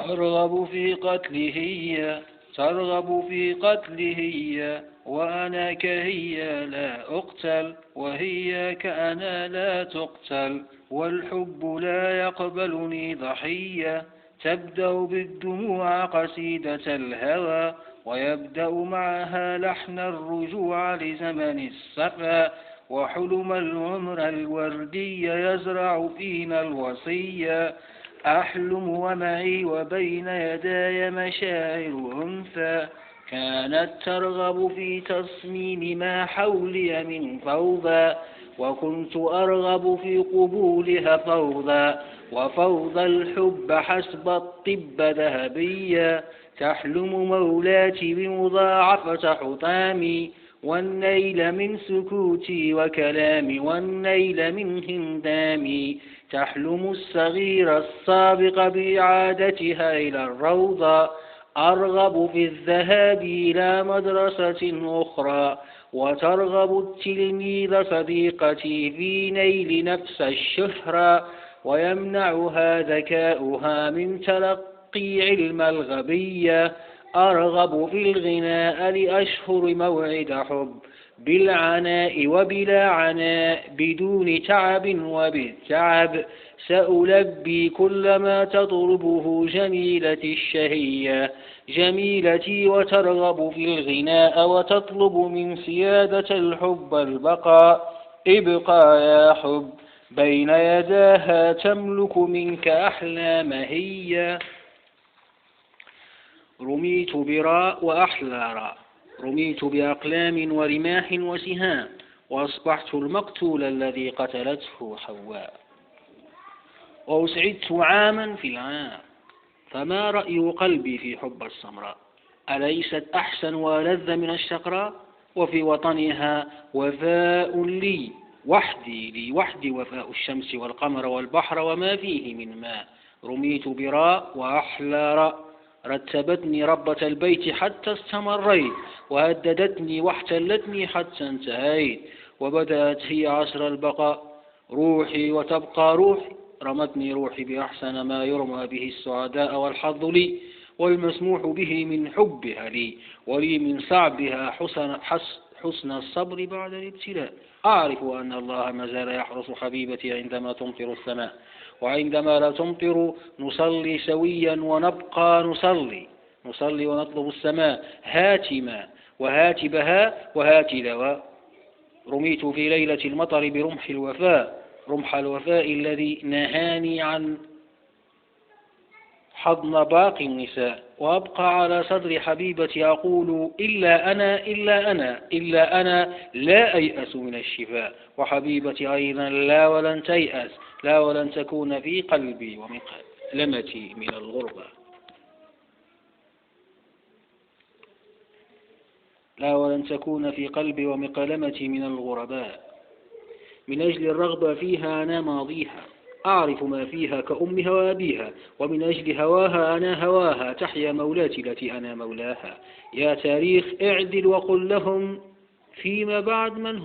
أرغب في قتله ترغب في قتله وأنا كهي لا أقتل وهي كأنا لا تقتل والحب لا يقبلني ضحية تبدأ بالدموع قصيدة الهوى ويبدأ معها لحن الرجوع لزمن الصفا وحلم العمر الوردي يزرع فينا الوصية أحلم ومعي وبين يداي مشاعر أنثى كانت ترغب في تصميم ما حولي من فوضى وكنت أرغب في قبولها فوضى وفوضى الحب حسب الطب ذهبيا تحلم مولاتي بمضاعفة حطامي والنيل من سكوتي وكلامي والنيل من هندامي تحلم الصغير السابق بإعادتها إلى الروضة أرغب في الذهاب إلى مدرسة أخرى وترغب التلميذ صديقتي في نيل نفس الشهرة ويمنعها ذكاؤها من تلقي علم الغبية أرغب في الغناء لأشهر موعد حب بالعناء وبلا عناء بدون تعب وبالتعب سألبي كل ما تطلبه جميلتي الشهية جميلتي وترغب في الغناء وتطلب من سيادة الحب البقاء ابقى يا حب بين يداها تملك منك أحلام هي رميت براء وأحلى راء رميت بأقلام ورماح وسهام وأصبحت المقتول الذي قتلته حواء وأسعدت عاما في العام فما رأي قلبي في حب السمراء أليست أحسن ولذ من الشقراء وفي وطنها وفاء لي وحدي وفاء الشمس والقمر والبحر وما فيه من ماء رميت براء وأحلى راء رتبتني ربة البيت حتى استمريت وهددتني واحتلتني حتى انتهيت وبدأت هي عصر البقاء روحي وتبقى روحي رمتني روحي بأحسن ما يرمى به السعداء والحظ لي والمسموح به من حبها لي ولي من صعبها حسن الصبر بعد الابتلاء أعرف أن الله ما زال يحرس حبيبتي عندما تمطر السماء وعندما لا تمطر نصلي سويا ونبقى نصلي ونطلب السماء هات ماء وهات بهاء وهات دواء رميت في ليلة المطر برمح الوفاء رمح الوفاء الذي نهاني عن حضن باقي النساء وأبقى على صدر حبيبتي أقول إلا أنا لا أيأس من الشفاء وحبيبتي أيضا لا ولن تيأس لا ولن تكون في قلبي ومقلمتي من الغربة لا ولن تكون في قلبي ومقلمتي من الغرباء من أجل الرغبة فيها أنا ماضيها أعرف ما فيها كأمها وأبيها ومن أجل هواها أنا هواها تحيا مولاتي التي أنا مولاها يا تاريخ اعدل وقل لهم فيما بعد من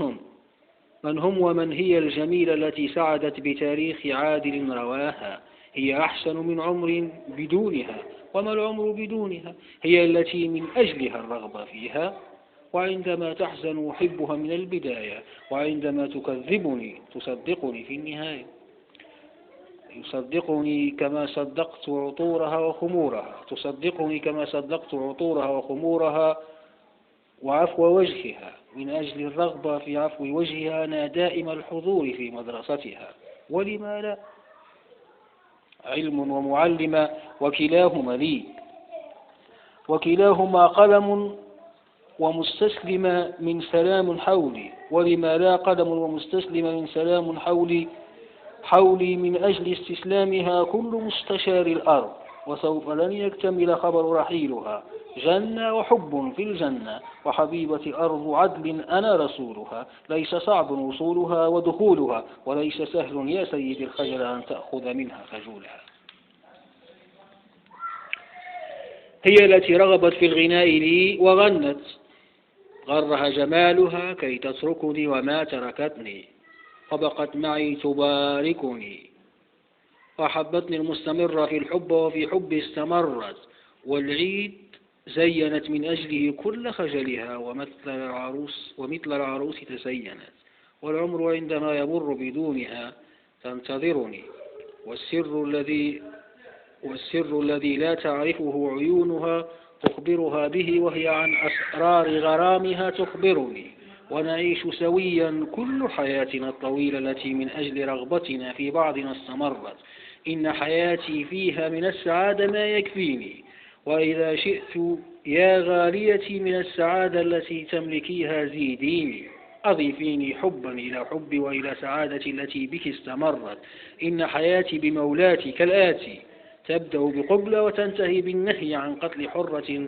هم ومن هي الجميلة التي سعدت بتاريخ عادل رواها هي أحسن من عمر بدونها وما العمر بدونها هي التي من أجلها الرغبة فيها وعندما تحزن أحبها من البداية وعندما تكذبني تصدقني في النهاية يصدقني كما صدقت عطورها وخمورها تصدقني كما صدقت عطورها وخمورها وعفو وجهها من أجل الرغبة في عفو وجهها أنا دائم الحضور في مدرستها ولما لا علم ومعلم وكلاهما لي وكلاهما قلم ومستسلم من سلام حولي ولما لا قدم ومستسلم من سلام حولي من أجل استسلامها كل مستشار الأرض وسوف لن يكتمل خبر رحيلها جنة وحب في الجنة وحبيبة أرض عدل أنا رسولها ليس صعب وصولها ودخولها وليس سهل يا سيد الخجل أن تأخذ منها خجولها هي التي رغبت في الغناء لي وغنت غرها جمالها كي تتركني وما تركتني وبقت معي تباركني وأحبتني المستمرة في الحب وفي حبي استمرت، والعيد زينت من أجله كل خجلها، ومثل العروس تزينت، والعمر عندما يمر بدونها تنتظرني، والسر الذي لا تعرفه عيونها تخبرها به، وهي عن أسرار غرامها تخبرني، ونعيش سويا كل حياتنا الطويلة التي من أجل رغبتنا في بعضنا استمرت. إن حياتي فيها من السعادة ما يكفيني، وإذا شئت يا غاليتي من السعادة التي تملكيها زيديني، أضيفيني حبا إلى حبي وإلى سعادتي التي بك استمرت. إن حياتي بمولاتي كالآتي: تبدأ بقبلة وتنتهي بالنهي عن قتل حرة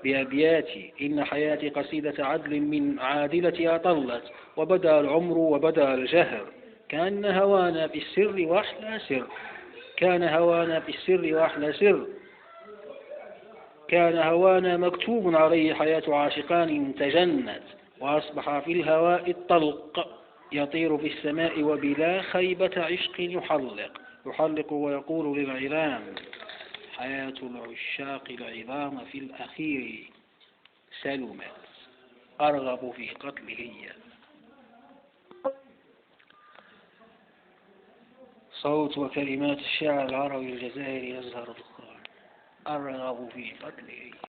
بأبياتي. إن حياتي قصيدة عدل من عادلة أطلت، وبدأ العمر وبدأ الجهر، كان هوانا في السر وأحلى سر، كان هوانا في السر وأحلى سر، كان هوانا مكتوب عليه حياة عاشقان تجنت، وأصبح في الهواء الطلق يطير في السماء، وبلا خيبة عشق يحلق ويقول للعظام: حياة العشاق العظام في الأخير سلمت، أرغب في قتله. صوت وكلمات الشاعر العربي الجزائري يزهر القرآن: أرغب في قتله.